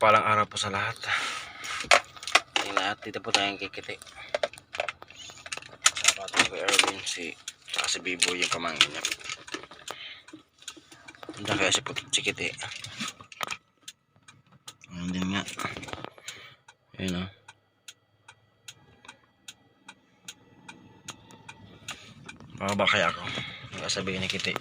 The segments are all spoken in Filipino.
Mapagpalang araw po sa lahat. Dito po tayong kikiti. Kasama natin ko Erwin, tsaka si Bibo yung pamangkin niya. Nandiyan kaya si Putit Chikiti. Ayun din nga. Ayun o. Bababa kaya ako. Nakasabihin ni Kiti.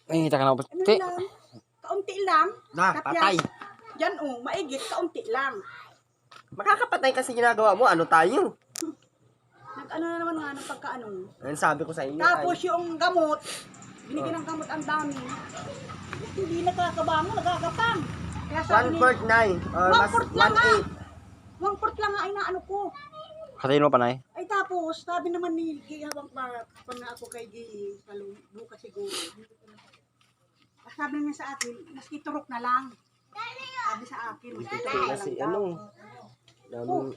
Ay, kita ka na Putit. Kaunti lang. Na, patay. Yan maigit, kaunti lang. Makakapatay kasi ginagawa mo. Ano tayo? Nag-ano na naman nga ng pagkaano. Ayun sabi ko sa inyo. Tapos yung gamot, binigyan ng gamot ang dami. Hindi nakakabango, nagkakapang. Kaya sabi ni, 1/4 or mas 1/4 lang nga. 1/8. 1/4 lang nga ay naano ko. Katayin mo pa na eh. Ay tapos, sabi naman ni Gay, habang pa na ako kay Gay, sa bukas siguro. Sabi niya sa akin, maski turok na lang. Sabi sa akin, maski turok na Kasi lang daw. ano, Oh,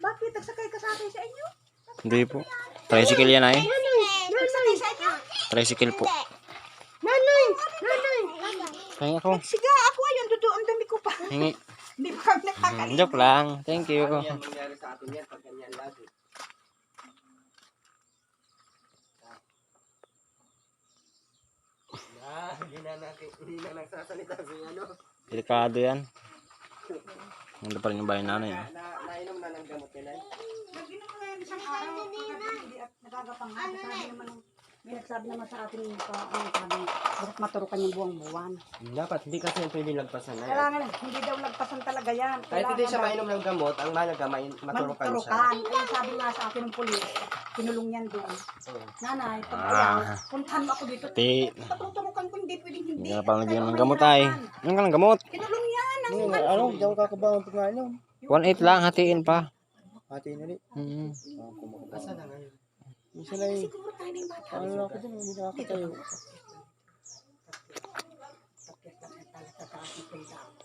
bakit? Nagsakay ka sa akin sa inyo? Hindi po. Tricycle yan ay. Nagsakay sa inyo? Tricycle po. Nanay! Hingi ako. Siga, ako ayun, ang dami ko pa. Hingi. Hindi pa kami nakakain. Joke lang. Thank you. ano yan mangyari sa atin yan pag ganyan lagi. Hindi na nagsasalita si ano. Delikado yan. Nandun pa rin yung bayan namin. Nainom na ng gamot nila. Nag-inom ko ngayon isang araw, hindi at nagagapang nga. Sabi naman, may nagsabi naman sa akin sabi, bakit maturukan yung buwang-buwan. Dapat, hindi kasi pwede lagpasan na yan. Kailangan, hindi daw lagpasan talaga yan. Kahit hindi siya daw mainom ng gamot, ang mahalaga maturukan siya. maturukan. Ay, sabi nga sa akin ng pulis, kinulong yan doon. Oo. Nanay, pag ayaw, puntahan mo ako dito. Ti. Patuturukan ko, hindi pwedeng hindi. Hindi na pang naging ng gamot ay. Ano ka ng gamot? Kinulong yan. Ano, hindi ako kakabahan pag mainom. 1.8 lang. Hatiin pa. Hatiin ulit. Asa na ngayon? Isa na yun. Siguro tayo ng bata. Ano ako dun, hindi nakakatayo.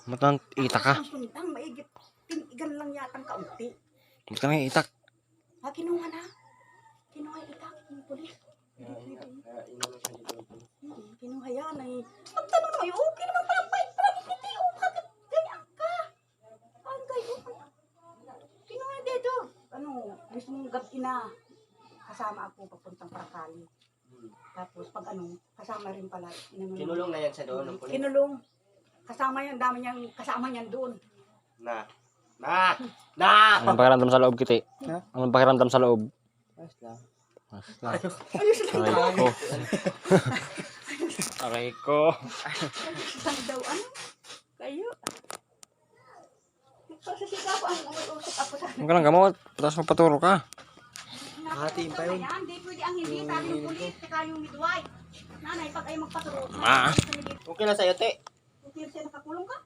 Matang itak ka. Ang sundang, maigit. Tinigan lang yatang kaunti. Ba't ka nang itak? Ha, kinuha na. Kinuha yung itak ng pulis. Kinuha yan ay... Pagtanong naman yun, okay naman palang bait pa. Hindi, bakit ganyan ka? Ang kayo. Kinuha dito. Ano, gusto mong gabi na. Kasama ako papuntang Paracali. Tapos pag ano, kasama rin pala. Kinulong na yan siya doon. ng pulis. Kinulong. Kasama yan, dami niyang kasama niyan doon. Na! Anong pakiramdam sa loob, Kiti? Ha? Anong pakiramdam sa loob? Ayos lang. Basta. Ayos lang daw. Aray ko. Aray ko. Ayos lang daw. Ano? Kayo? Nagpasasika po. Usap ako sa Ano ka ng gamot? Tapos magpaturo ka. Hatiin pa yun. Hindi pwede ang hindi. Sabi ng pulis, saka yung midwife. Nanay, pag ayaw magpaturo. Ah. Okay na sa'yo, te. Kung siya nakakulong ka,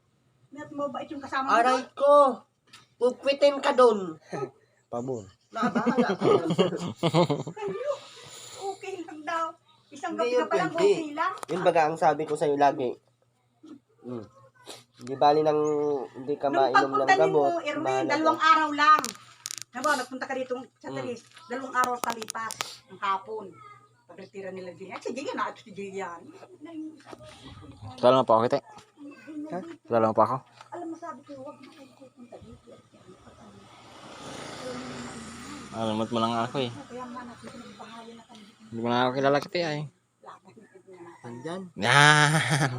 may mabait yung kasama mo. Aray ko! Pupwitin ka doon. Pabon. Bahala ka. Kayo, okay lang daw. Isang Hindi gabi yun ka palang pwede. okay lang. Yun baga ang sabi ko sa'yo lagi. Hindi bali nang hindi ka Nung mainom ng pagpunta gamot. mo, Erwin, mahalaga. 2 araw lang. Diba, nagpunta ka dito sa Talis, 2 araw kalipas ng hapon. Pagretira nila din. At si Jiyan na, at si Jiyan. Tala mo pa ako, Kiti? Tala mo pa ako? Alam mo, sabi ko, huwag na kayo pupunta dito. Alamot mo lang ako eh. Kaya nga natin, pinagbahayan na kami. Hindi mo na ako kilala, Kiti ay. Andyan. Yan.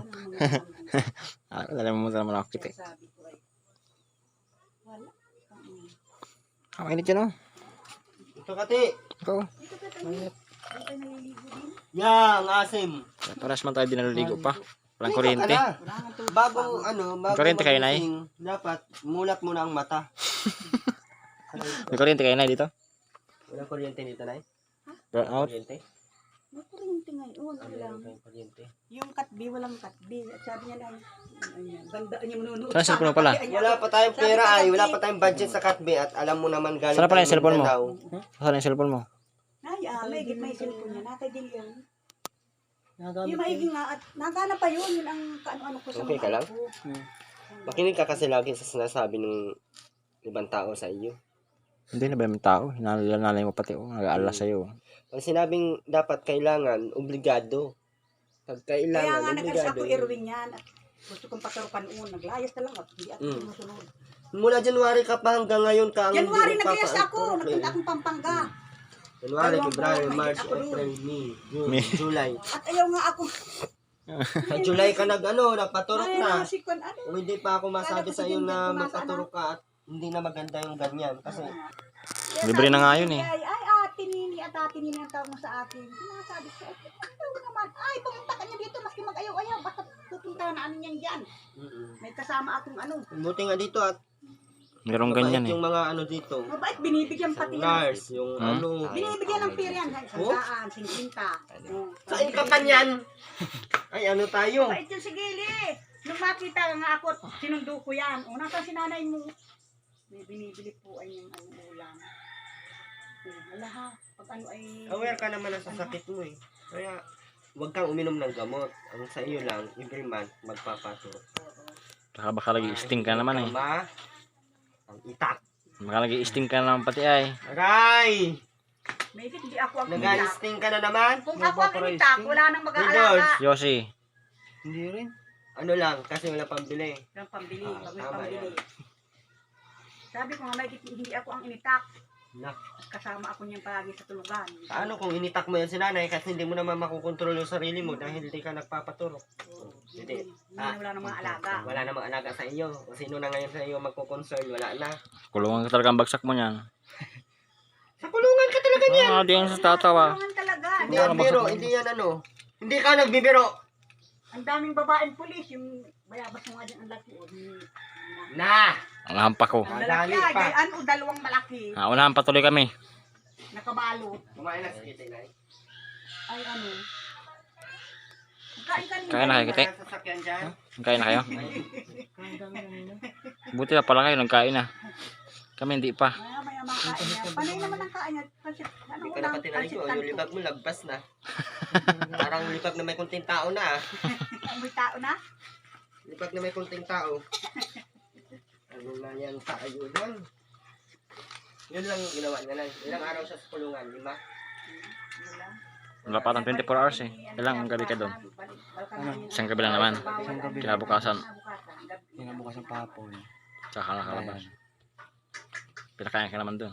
Alam mo naman ako, Kiti. Sabi ko ay, wala. Ang init yan, oh. Ito kati. Ikaw. Dito ka tayo. Ay, tayo naliligo din. Yang asim. Paras man tayo dinaligo pa. Walang kuryente. Ka na. Wala nga to. Bagong ano, bagong Kuryente kayo, Nay? magising, dapat mulat muna ang mata. May kuryente kayo na dito? Walang kuryente dito, Nay? Burn out? Kuryente? May kuryente ngayon. Wala. Kuryente. Yung katbi, walang katbi. At sabi niya na, ganda niya manunood. Saan cellphone mo pala? Wala pa tayong pera ay, wala pa tayong budget sa katbe at alam mo naman galing Saan pala yung tayo cellphone mo? Mindanao. Saan yung cellphone mo? Ay, may gitna yung cellphone niya. Nakadil yan. Nagamit Yung maigi nga at nagana pa yun. Yun ang kaano-ano ko sa Okay ka lang? ko. Makinig ka kasi lagi sa sinasabi ng ibang tao sa iyo. Hindi na ba yung tao? Hinalalay mo pati, nag-aalala sa'yo. Pag sinabing dapat kailangan, obligado. Pag Kaya kailangan, nga nag-alis obligado. ako Erwin yan. At gusto kong paturukan noon. Naglayas na lang at hindi ako sumusunod. Mula January ka pa hanggang ngayon ka ang January hindi naglayas ako. nagpapaturok, Nagpunta eh. akong Pampanga. January, Dalawang February, buwan, March, mahigit ako April, May, June, May. July. At ayaw nga ako. Sa July ka nagpaturok Ay, na. nasikon, ano? Kung hindi pa ako masabi Kala ko sa iyo si Jinjen na kung nasaan magpaturok ka at hindi na maganda yung ganyan. Kasi Libre na nga yun eh. Ay, ate Nini at ate Nini ang tawag mo sa akin. Sinasabi ko, ayaw naman. Ay, pumunta ka niya dito, maski mag-ayaw-ayaw. Basta pupunta na ano niyan dyan. May kasama akong ano. buti nga dito at Merong mabait ganyan eh. yung mga ano dito. Mabait, binibigyan pati yan. Nurse, yung ano. Binibigyan ng pera yan. Oh? 100, 50. Saan ka pa niyan? Ay, ano tayo? Mabait yung si Gili. Nung makita nga ako, sinundo ko yan. O, nasa si nanay mo. May binibili po ay yung ano, ulam. Wala ha. Pag ano ay... Aware ka naman sa sakit mo eh. Kaya, huwag kang uminom ng gamot. Ang sa iyo lang, every month, magpapaturok. Baka baka lagi-sting ka naman eh. Ma, ang itak. Baka lagi-sting ka naman pati ay. Aray! Maybe hindi ako ang initak. Nag-alisting ka na naman? Kung ako ang initak, wala nang mag-aalaga. Yossi. Hindi rin. Ano lang, kasi wala pambili. Walang pambili. Ah, Pag may tama pambili. yan. Sabi ko nga, may hindi ako ang initak. Nak, At kasama ako niyang palagi sa tulugan. paano kung initak mo yan si nanay kasi hindi mo naman makukontrol yung sarili mo dahil hindi ka nagpapaturok? Hindi. Hindi na wala nang mga alaga. Wala namang alaga sa iyo. Kung sino na ngayon sa iyo magkukonsern, wala na. Kulungan ka talaga ang bagsak mo niyan. Sa kulungan ka talaga niyan. Ah, di yan sa tatawa. Tulungan talaga. Hindi yan biro, hindi yan ano. Hindi ka nagbibiro. Ang daming babaeng pulis, yung bayabas mo nga din ang laki. O, Na! Ang hampa ko. ang lalaki Madali ay, pa. gayaan o dalawang malaki. Unahan patuloy kami. Nakabalot. Kumain na si Kitty Nay. Ay ano. Kain ka Kain na kayo, Kite. Sa sasakyan dyan. Kain na kayo. Buti na pala kayo, nagkain na. Kami hindi pa. Maya makain niya. Panay naman ang kain niya. Pansit, ano Hindi ka ulam, na pati naligo. pansit Yung libag mo lagpas na. Parang libag na may kunting tao na ah. May tao na? Libag na may kunting tao. Ano na yan tayo doon? Yun lang yung ginawa niya lang. Ilang araw siya sa kulungan? 5? Wala. Wala parang 24 hours eh. Ilang gabi ka doon? Isang gabi lang naman. Isang gabi. Kinabukasan. Kinabukasan pa hapon. Tsaka nakalabas. Pinakain ka naman doon.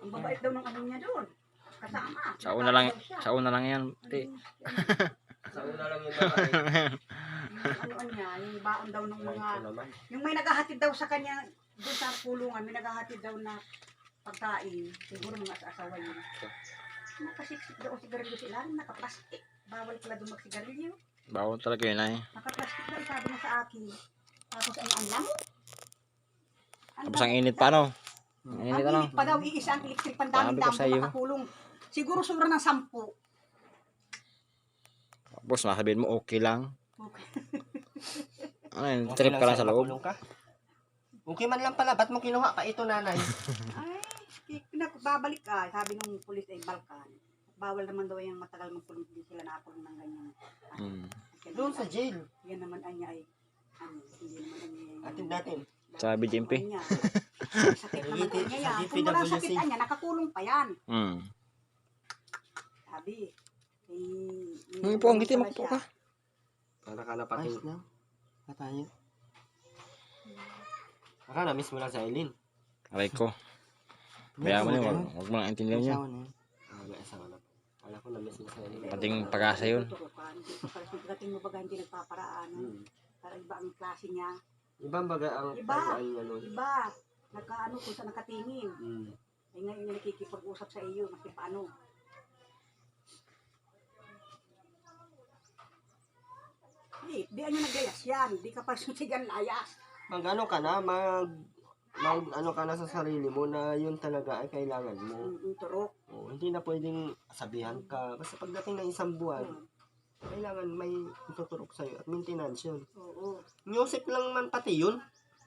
Ang babait daw ng ano niya doon. Kasama. Sa una lang yan. Ti. Sa una lang yung babae. Ano niya, yung baon daw ng mga... Ito naman. Yung may naghahatid daw sa kanya, doon sa pulungan, may naghahatid daw na pagkain. Siguro mga asawa yun. Nakasiksik daw ang sigarilyo sila, nakaplastik. Bawal pala doon magsigarilyo. Bawal talaga yun ay. Nakaplastik daw, sabi niya sa akin. Tapos ang lamo. Tapos ang init pa no? Ang Ang init ano? init pa daw, iisa ang electric pan Sabi ko dami-dami sa iyo. nakakulong. Siguro sobra ng 10. Tapos masabihin mo okay lang. Okay. Ano yun? Trip ka lang sa loob. Makulong ka? Okay man lang pala. Ba't mo kinuha pa ito nanay? Ay, babalik ka. Sabi ng pulis ay Balkan. Bawal naman daw yung matagal magkulong, hindi sila nakakulong ng ganyan. Hmm. Doon sa jail. Yan naman ay niya ay, hindi naman ay niya. Atin natin. Sa BGMP. Sakit naman ay niya yan. Kung wala sakit niya, nakakulong pa yan. Hmm. Sabi. Ngayon po, ang giti, makupo ka. Para ka na pati. Ayos lang. Katayo. Baka na-miss mo lang sa Eileen. Aray ko. Kaya mo yun, huwag mo lang intindihan niya. May asawa na. Kala ko na-miss mo sa Eileen. Pating pag-asa yun. Pagdating mo baga hindi nagpaparaan. Para iba ang klase niya. Ibang baga ang Iba. tayuan niya nun. Iba. Nagkaano kung saan nakatingin. Ay ngayon niya nakikipag-usap sa iyo. Maski paano. Di ano naglayas yan. Di ka pa susigan layas. Mag-ano ka na, ano ka na sa sarili mo na yun talaga ay kailangan mo. Turok. Hindi na pwedeng sabihan ka. Basta pagdating ng isang buwan, kailangan may ituturok sa'yo at maintenance yun. Oo. Music lang man pati yun.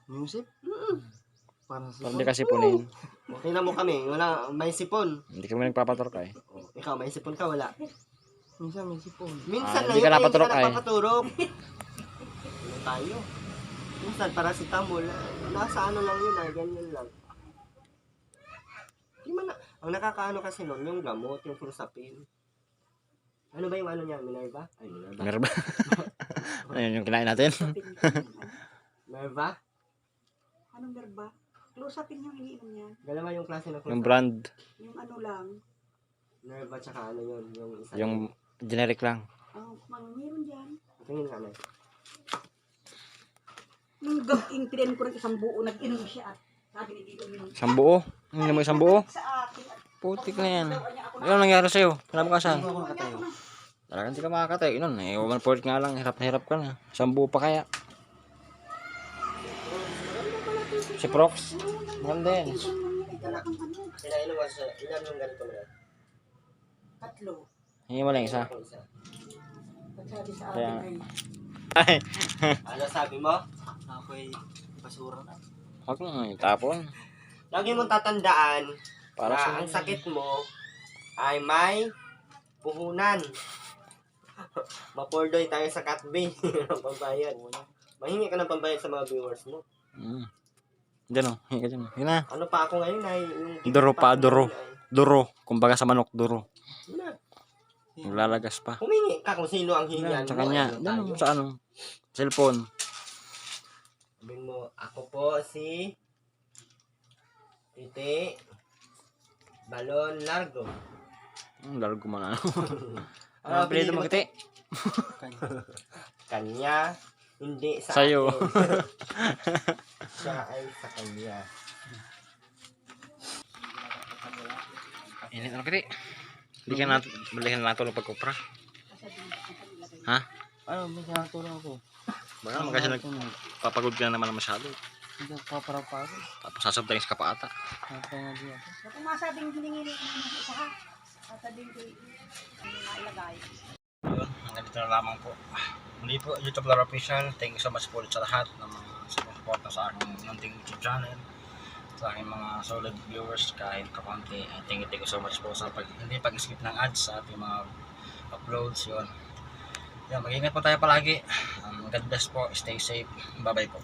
Music? Para Pag hindi ka sipunin, tingnan mo kami, wala, may sipon. hindi kami nagpapatorok ay. Ikaw, may sipon ka, wala. Minsan may sipon. Minsan Ah, na hindi yun, ka ay, napaturok, ay. napapaturok. Ano tayo? Minsan, paracetamol, nasa ano lang yun, ay, ganyan lang. Yung ang nakakaano kasi nun, yung gamot, yung Flursapin. Ano ba yung ano niya? Minerva? Ay, Minerva. Meron ba? Ayun yung kinain natin. Minerva? Anong merba? Close-upin yung iniinom niya. Dalawa yung klase ng Yung Flursapin. brand. Yung ano lang. Minerva tsaka ano yun, yung isa. Yung generic lang. Meron dyan. Tingin ka na. Nung gabing pinin ko ng isang buo, nag-inom siya at sabi ni Tito Minong. Isang buo. Hindi mo isang buo. Sa akin. At Putik na yan. Ano nangyari sa'yo? Kinabukasan. Ako nakatayo. Talagang hindi ka makakatayo nun. Eh, 1 nga lang. Hirap na hirap ka na. Isang buo pa kaya. Si Prox. Maganda yan. Sinainom mo siya. Ilan yung ganito na? Tatlo. Hingi mo lang isa. Ako isa. At sabi sa Kaya- akin ay, Ay. Ano sabi mo? Ako'y basura na. Huwag mo itapon. Lagi mong tatandaan Para na sa ang sakit mo ay may puhunan. Mapurdoy tayo sa Katby ng pambayad. Mahingi ka ng pambayad sa mga viewers mo. Diyan o. Hingi ka dyan. Yun na. Ano pa ako ngayon ay yung... Duro pa, duro. Duro. Kumbaga sa manok, duro. Yun na. Maglalagas pa. Humingi ka kung sino ang hingan Yan, sa mo. kanya. Ano Yan, tayo? sa ano. Cellphone. Sabihin mo, ako po si... Titi... Balon Largo. Largo mo na. Ano Ano apelido mo kiti? Kanya, hindi sa Sa'yo. akin. Siya ay sa kanya. Init ano kiti? Hindi ka natin, balikan na natin ng pagkupra. Ha? Ano, may nakatulong ako. Baka naman kasi nagpapagod ka na naman masyado. Hindi ako paparapagod. Tapos sasabihin ka pa ata. kung masabing hiningi ng isa ha, sasabihin ko hindi na ilagay. Yun, hanggang dito na lamang po. Muli po, YouTube Laro Official. Thank you so much po ulit sa lahat ng mga sumusuporta sa aking munting YouTube channel. Sa aking mga solid viewers kahit kakunti. Thank you so much po sa hindi pag-skip ng ads sa ating mga uploads. Yun. Yan, mag-ingat po tayo palagi. God bless po. Stay safe. Bye-bye po.